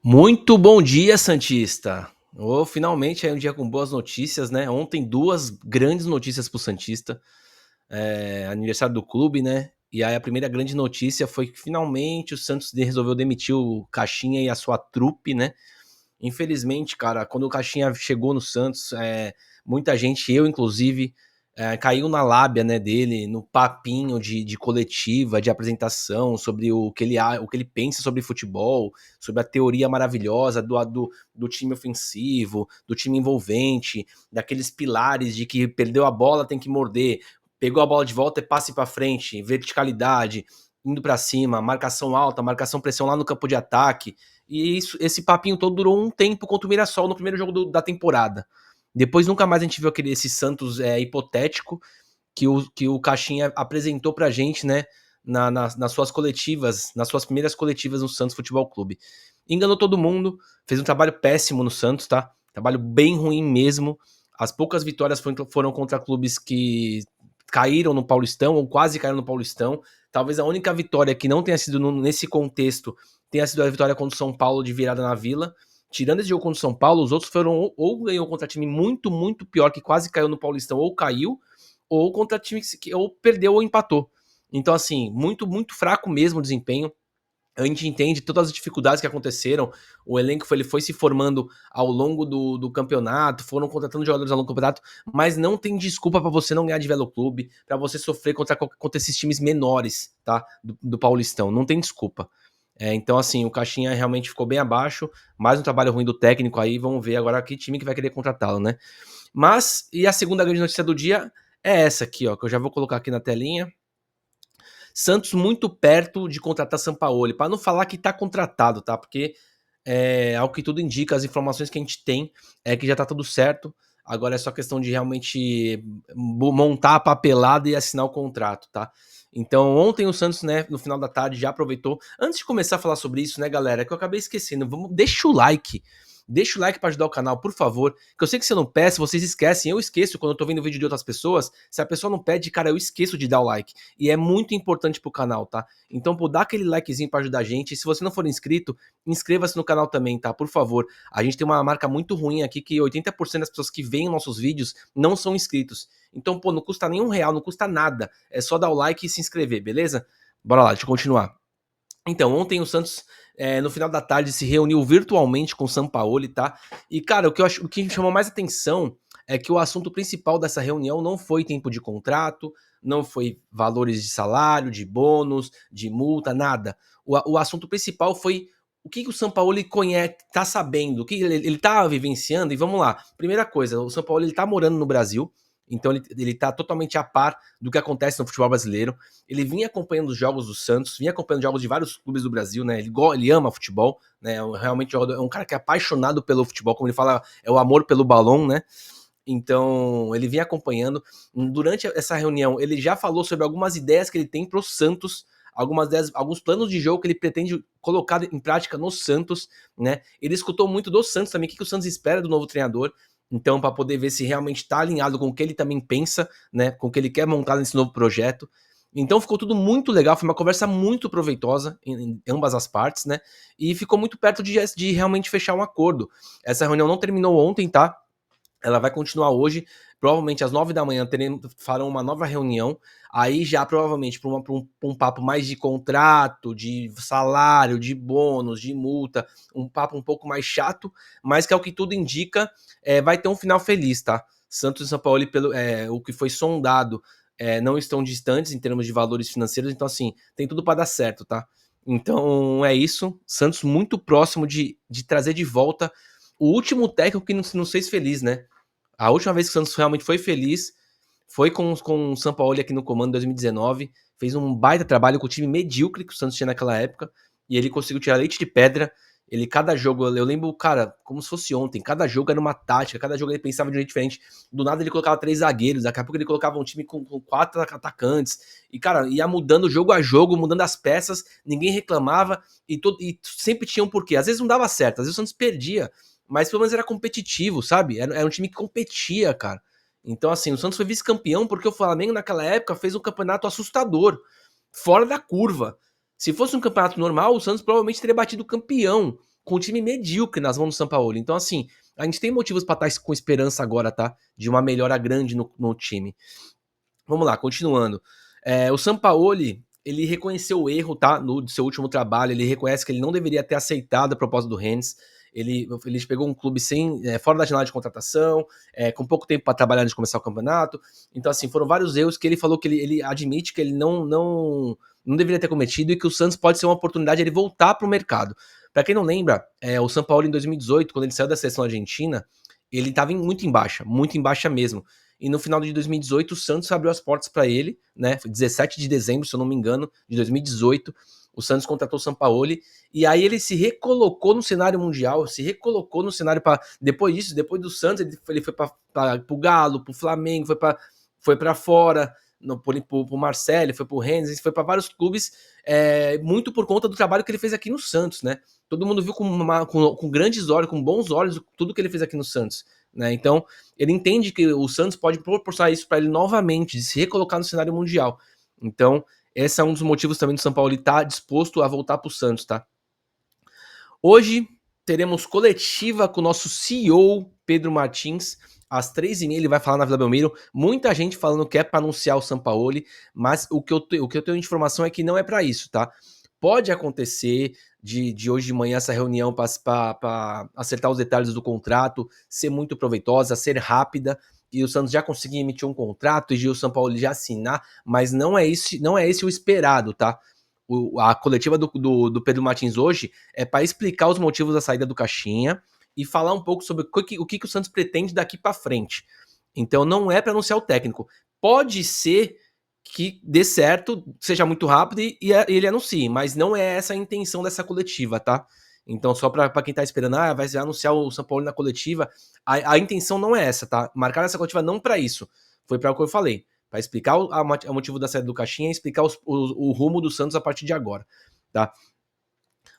Muito bom dia, Santista. Finalmente é um dia com boas notícias, né? Ontem duas grandes notícias para o Santista. Aniversário do clube, né? E aí a primeira grande notícia foi que finalmente o Santos resolveu demitir o Caixinha e a sua trupe, né? Infelizmente, cara, quando o Caixinha chegou no Santos, muita gente, eu inclusive, caiu na lábia, né, dele, no papinho de coletiva, de apresentação, sobre o que ele pensa sobre futebol, sobre a teoria maravilhosa do time ofensivo, do time envolvente, daqueles pilares de que perdeu a bola tem que morder, pegou a bola de volta e passe para frente, verticalidade, indo para cima, marcação alta, marcação pressão lá no campo de ataque. E esse papinho todo durou um tempo contra o Mirassol no primeiro jogo da temporada. Depois nunca mais a gente viu esse Santos hipotético que o Caixinha apresentou pra gente, né? Nas suas coletivas, nas suas primeiras coletivas no Santos Futebol Clube. Enganou todo mundo, fez um trabalho péssimo no Santos, tá? Trabalho bem ruim mesmo. As poucas vitórias foram contra clubes que caíram no Paulistão ou quase caíram no Paulistão. Talvez a única vitória que não tenha sido nesse contexto tenha sido a vitória contra o São Paulo de virada na Vila. Tirando esse jogo contra o São Paulo, os outros foram ou ganhou contra time muito, muito pior, que quase caiu no Paulistão, ou caiu, ou contra time que ou perdeu ou empatou. Então, assim, muito, muito fraco mesmo o desempenho. A gente entende todas as dificuldades que aconteceram. O elenco ele foi se formando ao longo do campeonato, foram contratando jogadores ao longo do campeonato, mas não tem desculpa para você não ganhar de Velo Clube, para você sofrer contra esses times menores, tá? Do Paulistão. Não tem desculpa. Então, assim, o Caixinha realmente ficou bem abaixo. Mais um trabalho ruim do técnico aí. Vamos ver agora que time que vai querer contratá-lo, né? Mas, e a segunda grande notícia do dia é essa aqui, ó, que eu já vou colocar aqui na telinha. Santos muito perto de contratar Sampaoli, para não falar que tá contratado, tá? Porque ao que tudo indica, as informações que a gente tem é que já tá tudo certo. Agora é só questão de realmente montar a papelada e assinar o contrato, tá? Então, ontem o Santos, né, no final da tarde, já aproveitou. Antes de começar a falar sobre isso, né, galera, que eu acabei esquecendo, deixa o like. Deixa o like para ajudar o canal, por favor. Que eu sei que você não peça, vocês esquecem. Eu esqueço quando eu tô vendo vídeo de outras pessoas. Se a pessoa não pede, cara, eu esqueço de dar o like. E é muito importante pro canal, tá? Então, pô, dá aquele likezinho para ajudar a gente. E se você não for inscrito, inscreva-se no canal também, tá? Por favor. A gente tem uma marca muito ruim aqui que 80% das pessoas que veem nossos vídeos não são inscritos. Então, pô, não custa nem R$1, não custa nada. É só dar o like e se inscrever, beleza? Bora lá, deixa eu continuar. Então, ontem o Santos, no final da tarde, se reuniu virtualmente com o Sampaoli, tá? E, cara, o que me chamou mais atenção é que o assunto principal dessa reunião não foi tempo de contrato, não foi valores de salário, de bônus, de multa, nada. O assunto principal foi o que o Sampaoli conhece, tá sabendo, o que ele tá vivenciando, e vamos lá. Primeira coisa, o Sampaoli ele tá morando no Brasil, então ele tá totalmente a par do que acontece no futebol brasileiro. Ele vinha acompanhando os jogos do Santos, vinha acompanhando jogos de vários clubes do Brasil, né? Ele ama futebol, né? Realmente é um cara que é apaixonado pelo futebol, como ele fala, é o amor pelo balão, né? Então, ele vinha acompanhando. Durante essa reunião, ele já falou sobre algumas ideias que ele tem pro Santos, algumas ideias, alguns planos de jogo que ele pretende colocar em prática no Santos, né? Ele escutou muito do Santos também, o que o Santos espera do novo treinador. Então, para poder ver se realmente está alinhado com o que ele também pensa, né? Com o que ele quer montar nesse novo projeto. Então ficou tudo muito legal, foi uma conversa muito proveitosa em ambas as partes, né? E ficou muito perto de realmente fechar um acordo. Essa reunião não terminou ontem, tá? Ela vai continuar hoje, provavelmente às 9 da manhã farão uma nova reunião, aí já provavelmente para um papo mais de contrato, de salário, de bônus, de multa, um papo um pouco mais chato, mas que é o que tudo indica, vai ter um final feliz, tá? Santos e São Paulo, o que foi sondado, não estão distantes em termos de valores financeiros, então assim, tem tudo para dar certo, tá? Então é isso, Santos muito próximo de trazer de volta o último técnico que não fez feliz, né? A última vez que o Santos realmente foi feliz foi com o Sampaoli aqui no comando em 2019. Fez um baita trabalho com o time medíocre que o Santos tinha naquela época. E ele conseguiu tirar leite de pedra. Ele, cada jogo, eu lembro, cara, como se fosse ontem. Cada jogo era uma tática, cada jogo ele pensava de um jeito diferente. Do nada ele colocava 3 zagueiros, daqui a pouco ele colocava um time com 4 atacantes. E, cara, ia mudando jogo a jogo, mudando as peças, ninguém reclamava. E sempre tinha um porquê. Às vezes não dava certo, às vezes o Santos perdia, mas pelo menos era competitivo, sabe? Era um time que competia, cara. Então, assim, o Santos foi vice-campeão porque o Flamengo, naquela época, fez um campeonato assustador, fora da curva. Se fosse um campeonato normal, o Santos provavelmente teria batido campeão. com um time medíocre nas mãos do Sampaoli. Então, assim, a gente tem motivos para estar com esperança agora, tá? De uma melhora grande no time. Vamos lá, continuando. O Sampaoli, ele reconheceu o erro, tá? No seu último trabalho, ele reconhece que ele não deveria ter aceitado a proposta do Rennes. Ele pegou um clube fora da janela de contratação, com pouco tempo para trabalhar antes de começar o campeonato. Então, assim, foram vários erros que ele falou que ele admite que ele não deveria ter cometido e que o Santos pode ser uma oportunidade de ele voltar para o mercado. Para quem não lembra, o Sampaoli em 2018, quando ele saiu da seleção argentina, ele estava muito em baixa mesmo. E no final de 2018, o Santos abriu as portas para ele, né? Foi 17 de dezembro, se eu não me engano, de 2018. O Santos contratou o Sampaoli e aí ele se recolocou no cenário mundial, se recolocou no cenário para depois disso, depois do Santos, ele foi para o Galo, para o Flamengo, foi para fora, pro Marseille, foi pro Rennes, foi para vários clubes, muito por conta do trabalho que ele fez aqui no Santos, né? Todo mundo viu com grandes olhos, com bons olhos, tudo que ele fez aqui no Santos, né? Então, ele entende que o Santos pode proporcionar isso para ele novamente, de se recolocar no cenário mundial. Então, esse é um dos motivos também do São Paulo estar disposto a voltar para o Santos, tá? Hoje teremos coletiva com o nosso CEO, Pedro Martins, às 3h30 ele vai falar na Vila Belmiro. Muita gente falando que é para anunciar o Sampaoli, mas o que eu tenho de informação é que não é para isso, tá? Pode acontecer de hoje de manhã essa reunião para acertar os detalhes do contrato, ser muito proveitosa, ser rápida, e o Santos já conseguir emitir um contrato e o São Paulo já assinar, mas não é esse o esperado, tá? A coletiva do Pedro Martins hoje é para explicar os motivos da saída do Caixinha e falar um pouco sobre o que o Santos pretende daqui para frente. Então não é para anunciar o técnico. Pode ser que dê certo, seja muito rápido e ele anuncie, mas não é essa a intenção dessa coletiva, tá? Então, só para quem tá esperando, vai anunciar o São Paulo na coletiva, a intenção não é essa, tá? Marcaram essa coletiva não para isso. Foi para o que eu falei, para explicar o motivo da saída do Caixinha e explicar o rumo do Santos a partir de agora, tá?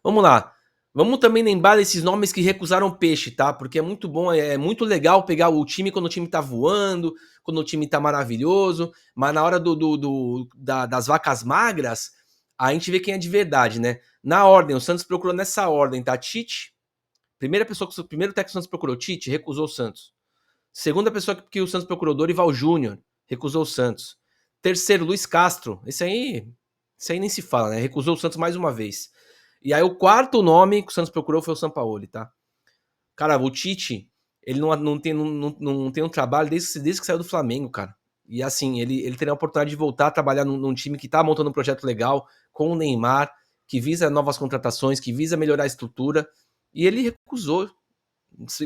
Vamos lá. Vamos também lembrar desses nomes que recusaram peixe, tá? Porque é muito bom, é muito legal pegar o time quando o time tá voando, quando o time tá maravilhoso, mas na hora das vacas magras, a gente vê quem é de verdade, né? Na ordem, o Santos procurou nessa ordem, tá? Tite, primeiro técnico que o Santos procurou, Tite, recusou o Santos. Segunda pessoa que o Santos procurou, Dorival Júnior, recusou o Santos. Terceiro, Luiz Castro, esse aí nem se fala, né? Recusou o Santos mais uma vez. E aí o quarto nome que o Santos procurou foi o Sampaoli, tá? Cara, o Tite, ele não tem um trabalho desde que saiu do Flamengo, cara. E assim, ele teria a oportunidade de voltar a trabalhar num time que tá montando um projeto legal, com o Neymar, que visa novas contratações, que visa melhorar a estrutura. E ele recusou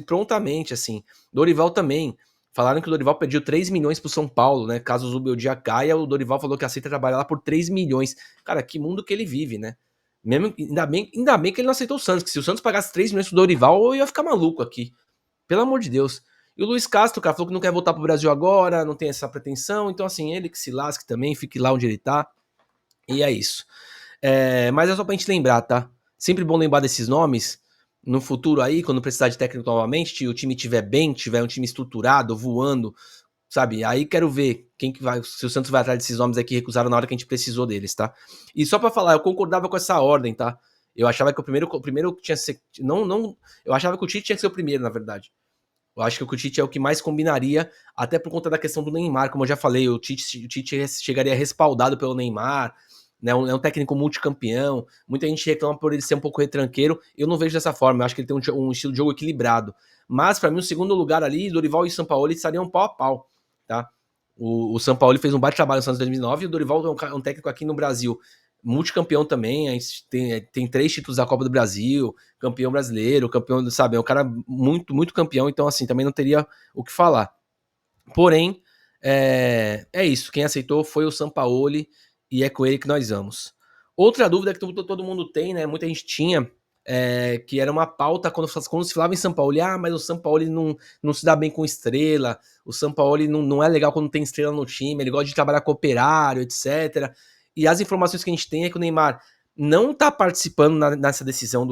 prontamente, assim. Dorival também. Falaram que o Dorival pediu 3 milhões pro São Paulo, né? Caso o Zubeldia caia, o Dorival falou que aceita trabalhar lá por 3 milhões. Cara, que mundo que ele vive, né? Mesmo, ainda bem que ele não aceitou o Santos, que se o Santos pagasse 3 milhões pro Dorival, eu ia ficar maluco aqui. Pelo amor de Deus. E o Luiz Castro, cara, falou que não quer voltar pro Brasil agora, não tem essa pretensão. Então, assim, ele que se lasque também, fique lá onde ele tá. E é isso. Mas é só pra gente lembrar, tá? Sempre bom lembrar desses nomes. No futuro aí, quando precisar de técnico novamente, o time estiver bem, tiver um time estruturado, voando, sabe? Aí quero ver quem que vai, se o Santos vai atrás desses nomes aqui que recusaram na hora que a gente precisou deles, tá? E só pra falar, eu concordava com essa ordem, tá? Eu achava que o primeiro tinha que ser, eu achava que o Tite tinha que ser o primeiro, na verdade. Eu acho que o Tite é o que mais combinaria, até por conta da questão do Neymar, como eu já falei, o Tite chegaria respaldado pelo Neymar, né? É um técnico multicampeão. Muita gente reclama por ele ser um pouco retranqueiro. Eu não vejo dessa forma. Eu acho que ele tem um estilo de jogo equilibrado. Mas, para mim, o segundo lugar ali, Dorival e Sampaoli estariam pau a pau, tá? O Sampaoli fez um baita trabalho no Santos em 2009 e o Dorival é um técnico aqui no Brasil multicampeão também. A gente tem 3 títulos da Copa do Brasil, campeão brasileiro, campeão, sabe? É um cara muito, muito campeão. Então, assim, também não teria o que falar. Porém, é isso. Quem aceitou foi o Sampaoli e é com ele que nós vamos. Outra dúvida que todo mundo tem, né? Muita gente tinha, que era uma pauta quando se falava em São Paulo. Mas o São Paulo não se dá bem com estrela, o São Paulo não é legal quando tem estrela no time, ele gosta de trabalhar com operário, etc. E as informações que a gente tem é que o Neymar não tá participando nessa decisão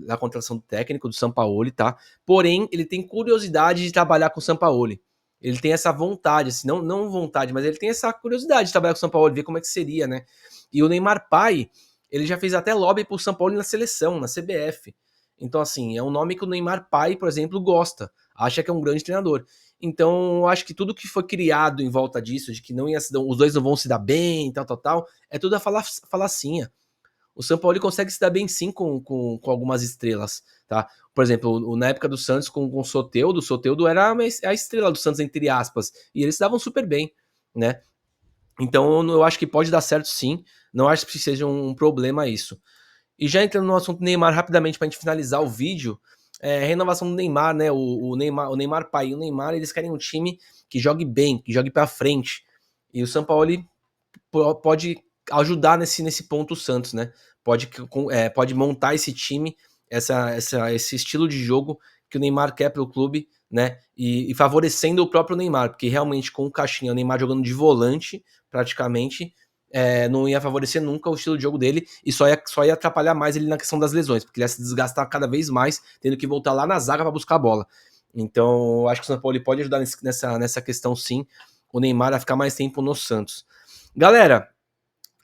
da contratação do técnico do São Paulo, tá? Porém, ele tem curiosidade de trabalhar com o São Paulo. Ele tem essa vontade, assim, não vontade, mas ele tem essa curiosidade de trabalhar com o São Paulo, ver como é que seria, né? E o Neymar pai, ele já fez até lobby pro São Paulo na seleção, na CBF. Então, assim, é um nome que o Neymar pai, por exemplo, gosta, acha que é um grande treinador. Então, eu acho que tudo que foi criado em volta disso, de que não ia os dois não vão se dar bem, tal, é tudo a falacinha. O São Paulo consegue se dar bem sim com algumas estrelas, tá? Por exemplo, na época do Santos com o Soteldo, o Soteldo era a estrela do Santos, entre aspas, e eles se davam super bem, né? Então eu acho que pode dar certo sim, não acho que seja um problema isso. E já entrando no assunto Neymar rapidamente pra gente finalizar o vídeo, renovação do Neymar, né? O Neymar pai e o Neymar, eles querem um time que jogue bem, que jogue pra frente. E o São Paulo pode ajudar nesse ponto o Santos, né? Pode montar esse time, esse estilo de jogo que o Neymar quer para o clube, né? E favorecendo o próprio Neymar, porque realmente com o Caixinha, o Neymar jogando de volante, praticamente, não ia favorecer nunca o estilo de jogo dele e só ia atrapalhar mais ele na questão das lesões, porque ele ia se desgastar cada vez mais, tendo que voltar lá na zaga para buscar a bola. Então, acho que o São Paulo pode ajudar nessa questão, sim, o Neymar a ficar mais tempo no Santos. Galera,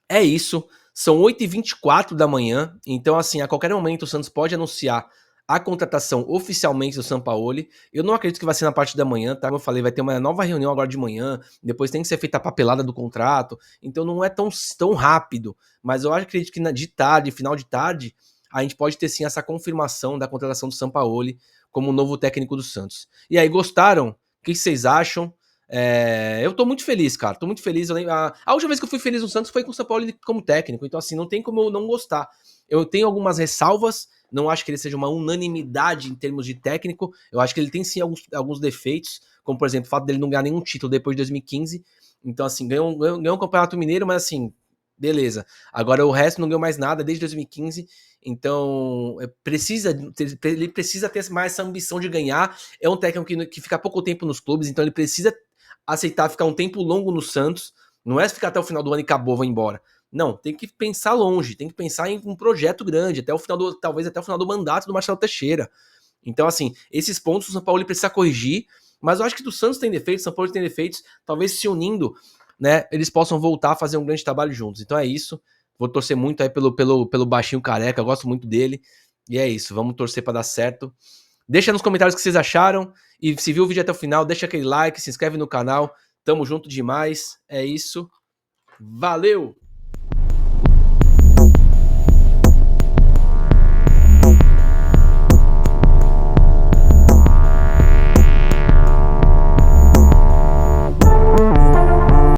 é isso. São 8h24 da manhã. Então, assim, a qualquer momento o Santos pode anunciar a contratação oficialmente do Sampaoli. Eu não acredito que vai ser na parte da manhã, tá? Como eu falei, vai ter uma nova reunião agora de manhã. Depois tem que ser feita a papelada do contrato. Então não é tão rápido. Mas eu acredito que de tarde, final de tarde, a gente pode ter sim essa confirmação da contratação do Sampaoli como novo técnico do Santos. E aí, gostaram? O que vocês acham? Eu tô muito feliz, cara. Tô muito feliz. A última vez que eu fui feliz no Santos foi com o São Paulo como técnico. Então, assim, não tem como eu não gostar. Eu tenho algumas ressalvas. Não acho que ele seja uma unanimidade em termos de técnico. Eu acho que ele tem sim alguns defeitos, como por exemplo o fato dele não ganhar nenhum título depois de 2015. Então, assim, ganhou um Campeonato Mineiro, mas assim, beleza. Agora o resto não ganhou mais nada desde 2015. Então, ele precisa ter mais essa ambição de ganhar. É um técnico que fica pouco tempo nos clubes, então ele precisa aceitar ficar um tempo longo no Santos. Não é ficar até o final do ano e acabou, vai embora. Não, tem que pensar longe, tem que pensar em um projeto grande, talvez até o final do mandato do Marcelo Teixeira. Então, assim, esses pontos o São Paulo precisa corrigir, mas eu acho que do Santos tem defeitos, o São Paulo tem defeitos, talvez se unindo, né, eles possam voltar a fazer um grande trabalho juntos. Então é isso. Vou torcer muito aí pelo baixinho careca, eu gosto muito dele. E é isso, vamos torcer para dar certo. Deixa nos comentários o que vocês acharam. E se viu o vídeo até o final, deixa aquele like, se inscreve no canal. Tamo junto demais. É isso. Valeu!